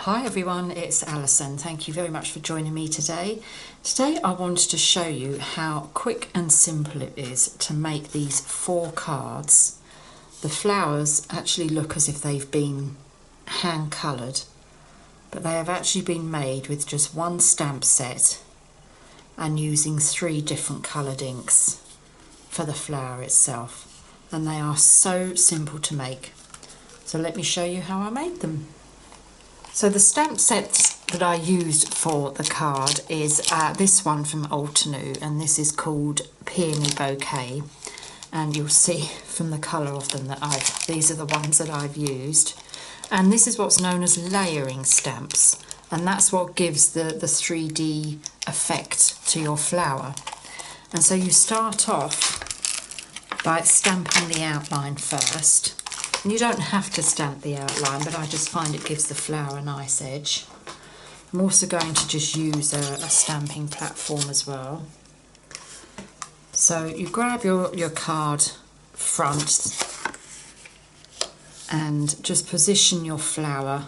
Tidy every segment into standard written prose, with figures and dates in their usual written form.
Hi everyone, it's Alison. Thank you very much for joining me today. Today I wanted to show you how quick and simple it is to make these 4 cards. The flowers actually look as if they've been hand coloured, but they have actually been made with just one stamp set and using 3 different coloured inks for the flower itself. And they are so simple to make. So let me show you how I made them. So the stamp sets that I used for the card is this one from Altenew, and this is called Peony Bouquet. And you'll see from the colour of them that these are the ones that I've used. And this is what's known as layering stamps, and that's what gives the 3D effect to your flower. And so you start off by stamping the outline first. And you don't have to stamp the outline, but I just find it gives the flower a nice edge. I'm also going to just use a stamping platform as well. So you grab your card front and just position your flower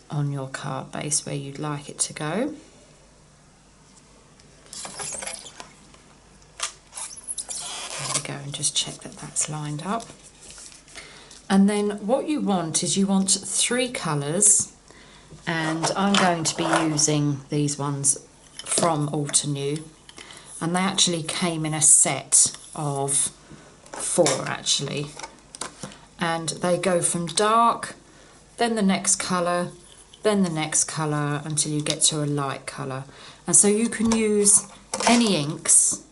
on your card base where you'd like it to go. And just check that that's lined up. And then what you want is you want 3 colours, and I'm going to be using these ones from Altenew, and they actually came in a set of 4 actually, and they go from dark, then the next colour, then the next colour until you get to a light colour. And so you can use any inks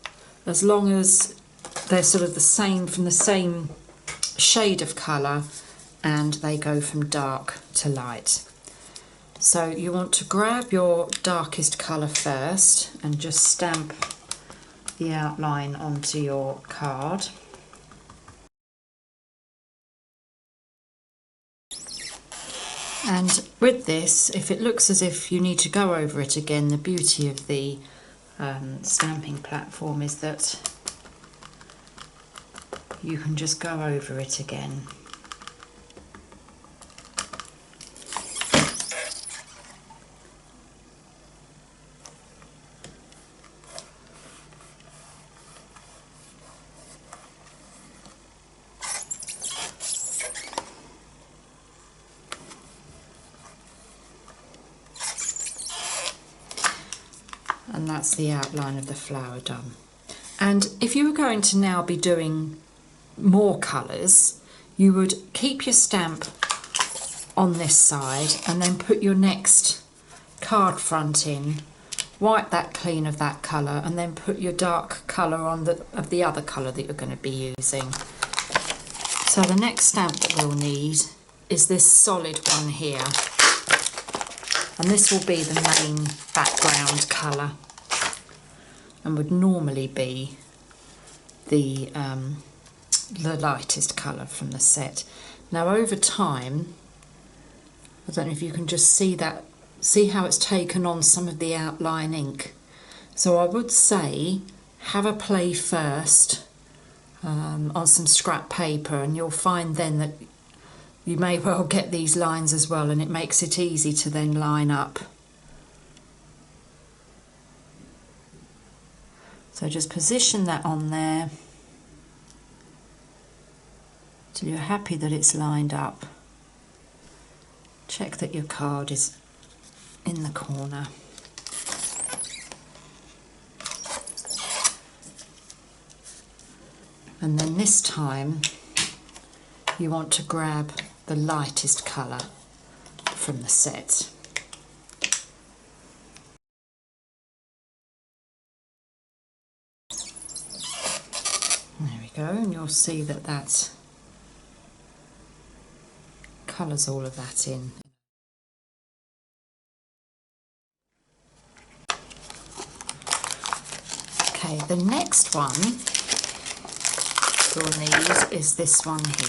as long as they're sort of the same, from the same shade of colour, and they go from dark to light. So you want to grab your darkest colour first and just stamp the outline onto your card. And with this, if it looks as if you need to go over it again, the beauty of the stamping platform is that you can just go over it again. And that's the outline of the flower done. And if you were going to now be doing more colours, you would keep your stamp on this side and then put your next card front in, wipe that clean of that colour, and then put your dark colour on of the other colour that you're going to be using. So the next stamp that we'll need is this solid one here, and this will be the main background colour and would normally be the lightest colour from the set. Now over time, I don't know if you can just see how it's taken on some of the outline ink. So I would say have a play first on some scrap paper, and you'll find then that you may well get these lines as well, and it makes it easy to then line up. So just position that on there till you're happy that it's lined up. Check that your card is in the corner. And then this time you want to grab the lightest colour from the set. There we go, and you'll see that colours all of that in. Okay, the next one we'll need is this one here.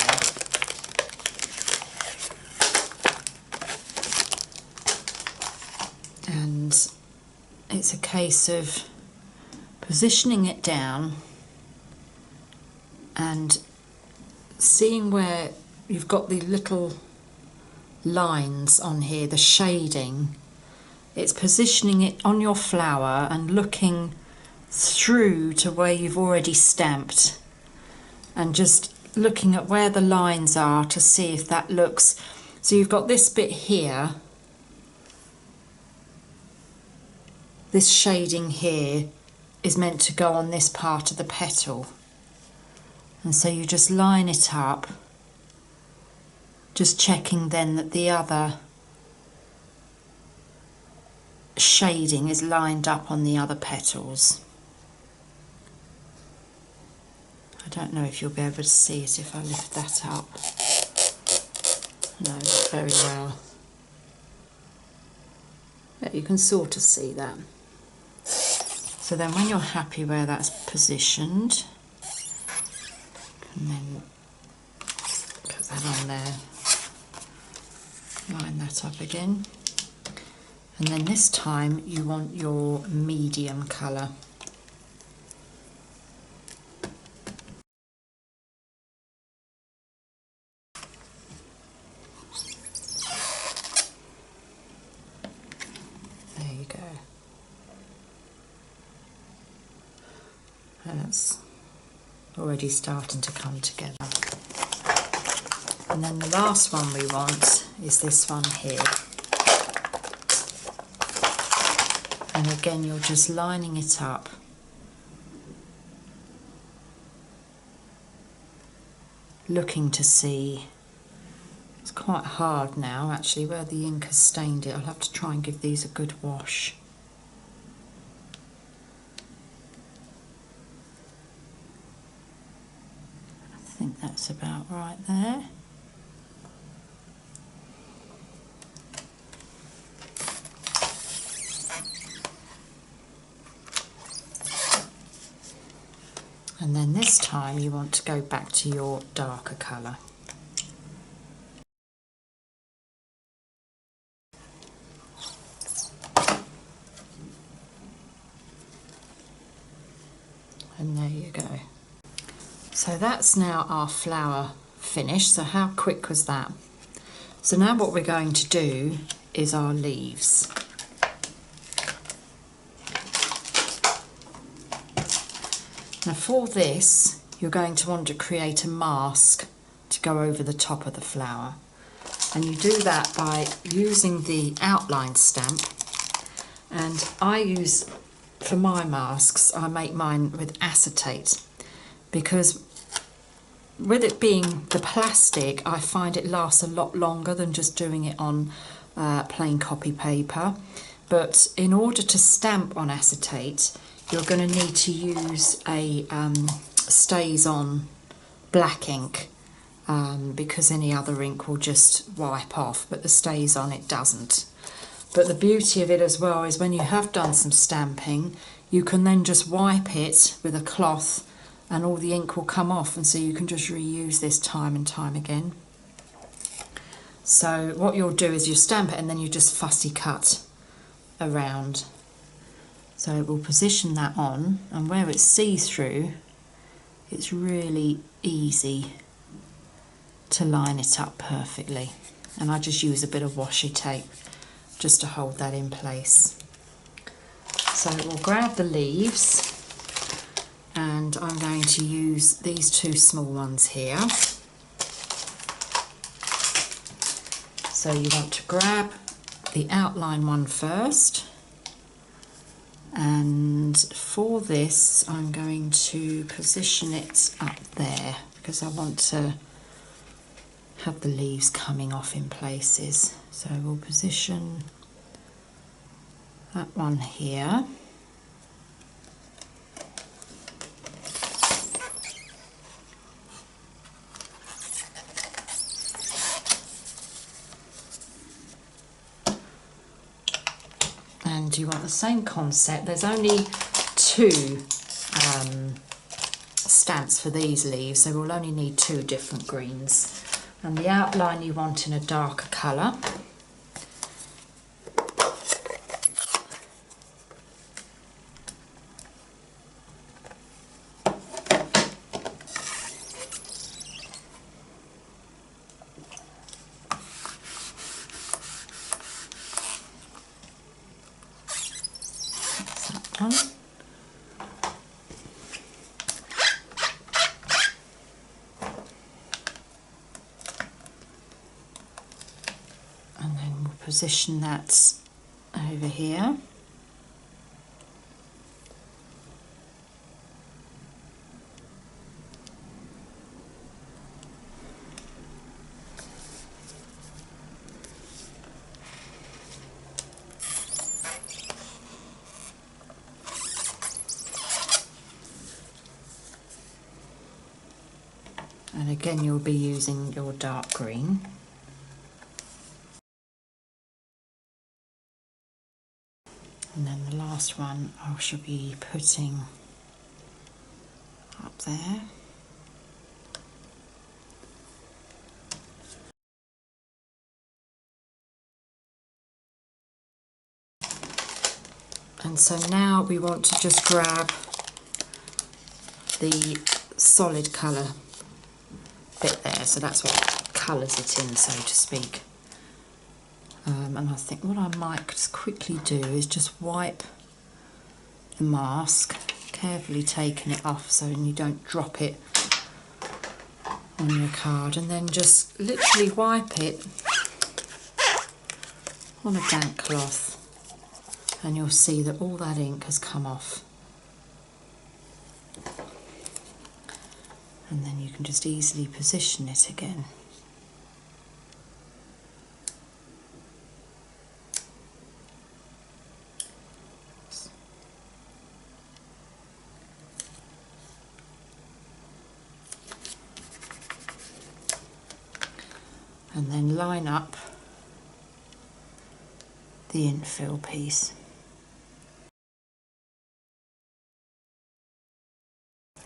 And it's a case of positioning it down and seeing where you've got the little lines on here, the shading. It's positioning it on your flower and looking through to where you've already stamped and just looking at where the lines are to see if that looks. So you've got this bit here, this shading here is meant to go on this part of the petal, and so you just line it up, just checking then that the other shading is lined up on the other petals. I don't know if you'll be able to see it if I lift that up. No, not very well. But you can sort of see that. So then when you're happy where that's positioned, and then put that on there, line that up again. And then this time you want your medium colour. There you go. And it's already starting to come together. And then the last one we want is this one here. And again, you're just lining it up. Looking to see. It's quite hard now, actually, where the ink has stained it. I'll have to try and give these a good wash. I think that's about right there. And then this time you want to go back to your darker colour. And there you go. So that's now our flower finished. So how quick was that? So now what we're going to do is our leaves. Now for this, you're going to want to create a mask to go over the top of the flower. And you do that by using the outline stamp. And I use, for my masks, I make mine with acetate, because with it being the plastic, I find it lasts a lot longer than just doing it on plain copy paper. But in order to stamp on acetate, you're going to need to use a stays on black ink, because any other ink will just wipe off, but the stays on it doesn't. But the beauty of it as well is when you have done some stamping, you can then just wipe it with a cloth and all the ink will come off, and so you can just reuse this time and time again. So what you'll do is you stamp it and then you just fussy cut around. So we'll position that on, and where it's see-through, it's really easy to line it up perfectly. And I just use a bit of washi tape just to hold that in place. So we'll grab the leaves, and I'm going to use these two small ones here. So you want to grab the outline one first. And for this, I'm going to position it up there because I want to have the leaves coming off in places. So we'll position that one here. And you want the same concept. There's only two stamps for these leaves, so we'll only need two different greens. And the outline you want in a darker colour. position that over here. And again, you'll be using your dark green. And then the last one I shall be putting up there. And so now we want to just grab the solid colour bit there, so that's what colours it in, so to speak. And I think what I might just quickly do is just wipe the mask, carefully taking it off so you don't drop it on your card, and then just literally wipe it on a damp cloth, and you'll see that all that ink has come off. And then you can just easily position it again. And then line up the infill piece.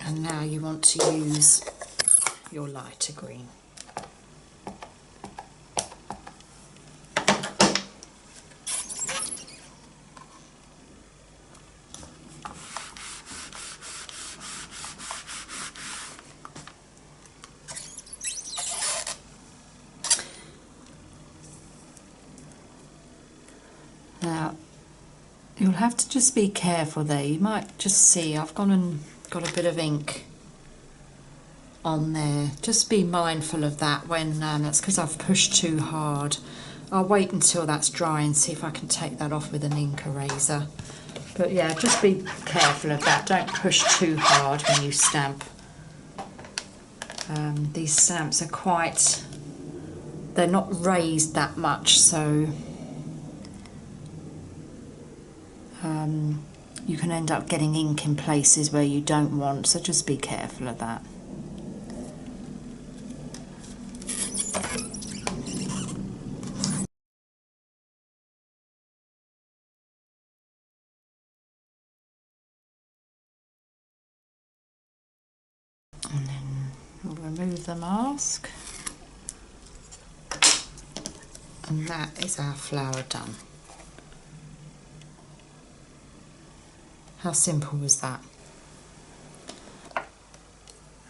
And now you want to use your lighter green. Now, you'll have to just be careful there. You might just see I've gone and got a bit of ink on there. Just be mindful of that when that's because I've pushed too hard. I'll wait until that's dry and see if I can take that off with an ink eraser. But yeah, just be careful of that. Don't push too hard when you stamp. These stamps are quite, they're not raised that much, so you can end up getting ink in places where you don't want, so just be careful of that. And then we'll remove the mask, and that is our flower done. How simple was that?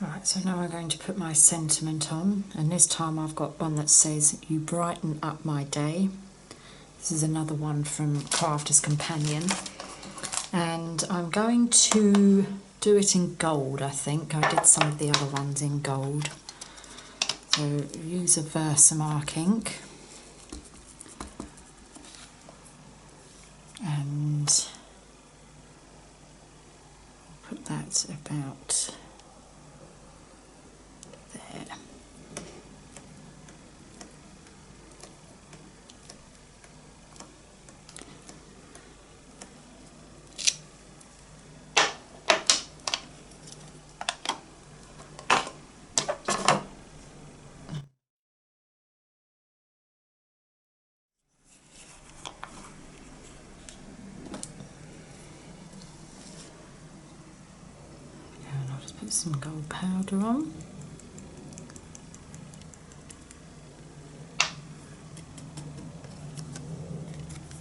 Right, so now I'm going to put my sentiment on, and this time I've got one that says, "You brighten up my day." This is another one from Crafter's Companion, and I'm going to do it in gold. I think I did some of the other ones in gold, so use a Versamark ink, and put that about there. Put some gold powder on.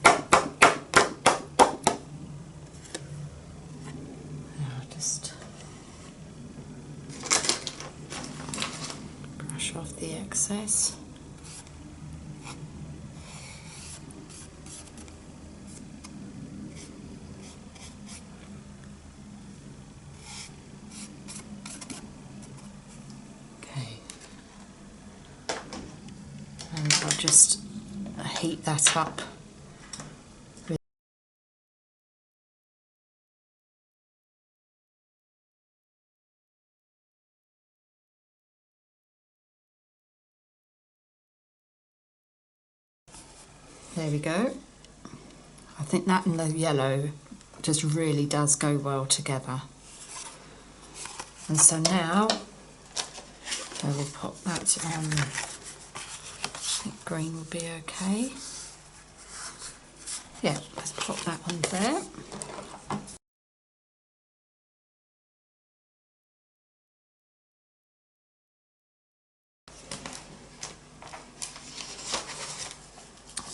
Now just brush off the excess. Just heat that up. There we go. I think that and the yellow just really does go well together. And so now I will pop that on. I think green will be okay. Yeah, let's pop that on there.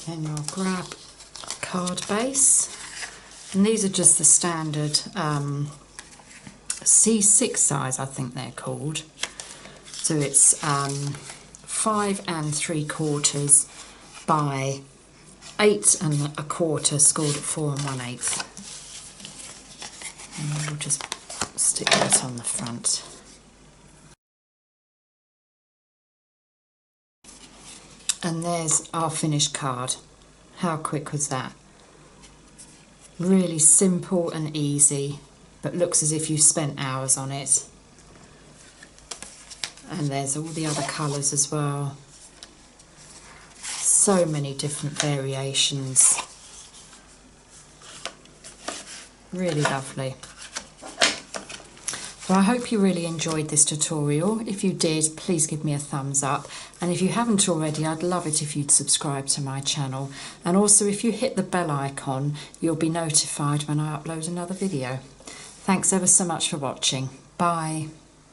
Then you'll grab a card base, and these are just the standard C6 size, I think they're called. So it's 5 3/4 by 8 1/4, scored at 4 1/8. And we'll just stick that on the front. And there's our finished card. How quick was that? Really simple and easy, but looks as if you spent hours on it. And there's all the other colours as well. So many different variations. Really lovely. So I hope you really enjoyed this tutorial. If you did, please give me a thumbs up. And if you haven't already, I'd love it if you'd subscribe to my channel. And also if you hit the bell icon, you'll be notified when I upload another video. Thanks ever so much for watching. Bye.